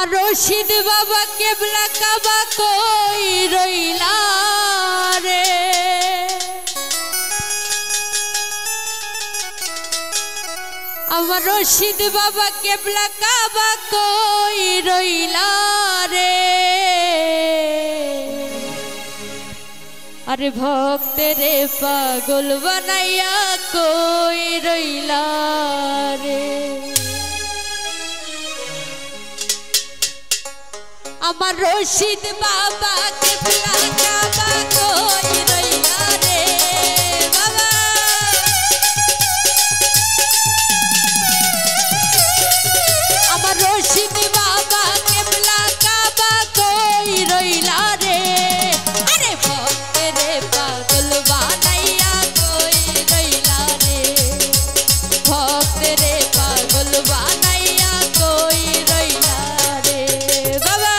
আমার রশিদ বাবা কেবলা কাবা কই রইলা রে। আমার রশিদ বাবা কেবলা কাবা কই রইলা রে। আরে ভক্তেরে পাগল বানাইয়া কই রইলা রে। আমার রশিদ বাবা কেবলা কাবা কই রইলা রে বাবা। আমার রশিদ বাবা কেবলা কাবা কই রইলা রে। আরে ভক্তেরে পাগল বানাইয়া কই রইলা রে। ভক্তেরে পাগল বানাইয়া কই রইলা রে বাবা।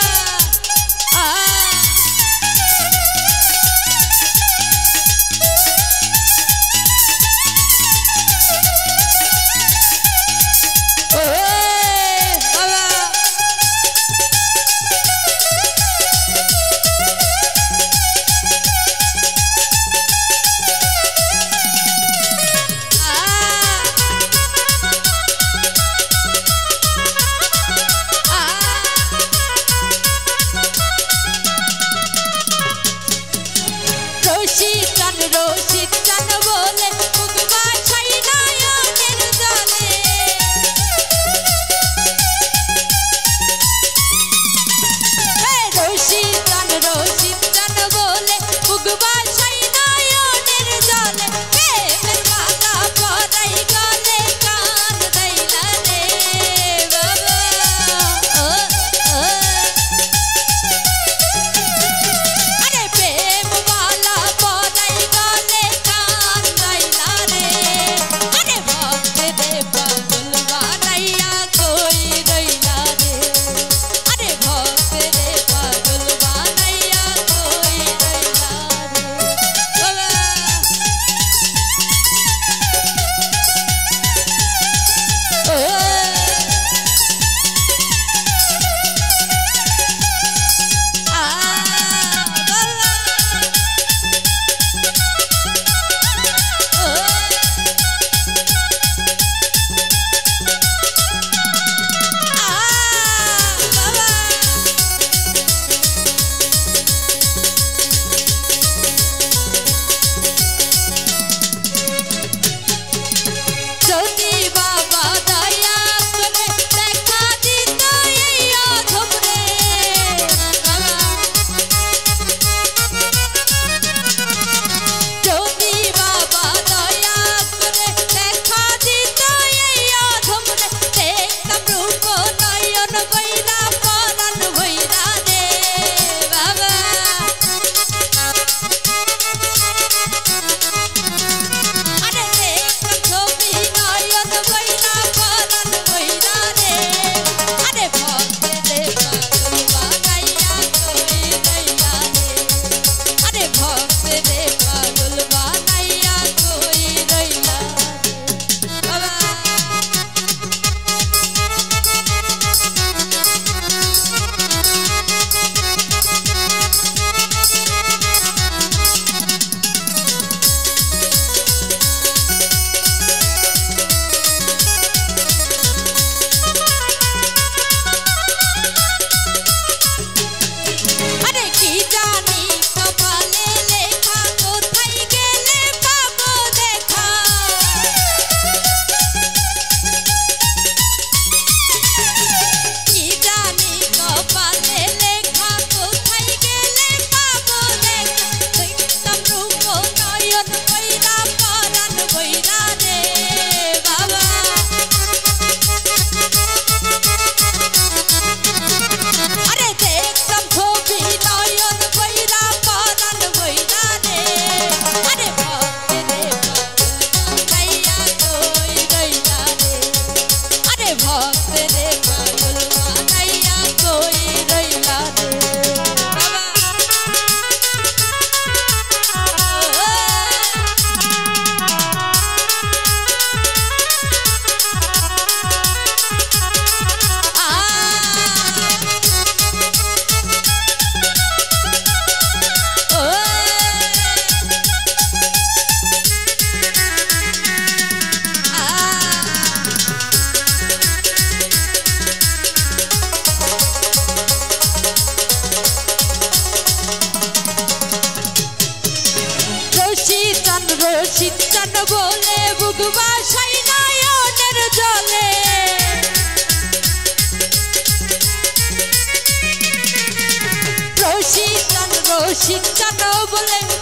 রশিদ চান বলে বুক বাছাই নয়নের জলে। রশিদ চান বলে বুক বাছাই নয়নের জলে। প্রেমের মালা পরাই গলে কান দেইলা রে বাবা। আরে প্রেম মালা পরাই গলে কান দেইলা রশিদ চান বলে বুক বাসাই নয়নের জলে রশিদ চান বলে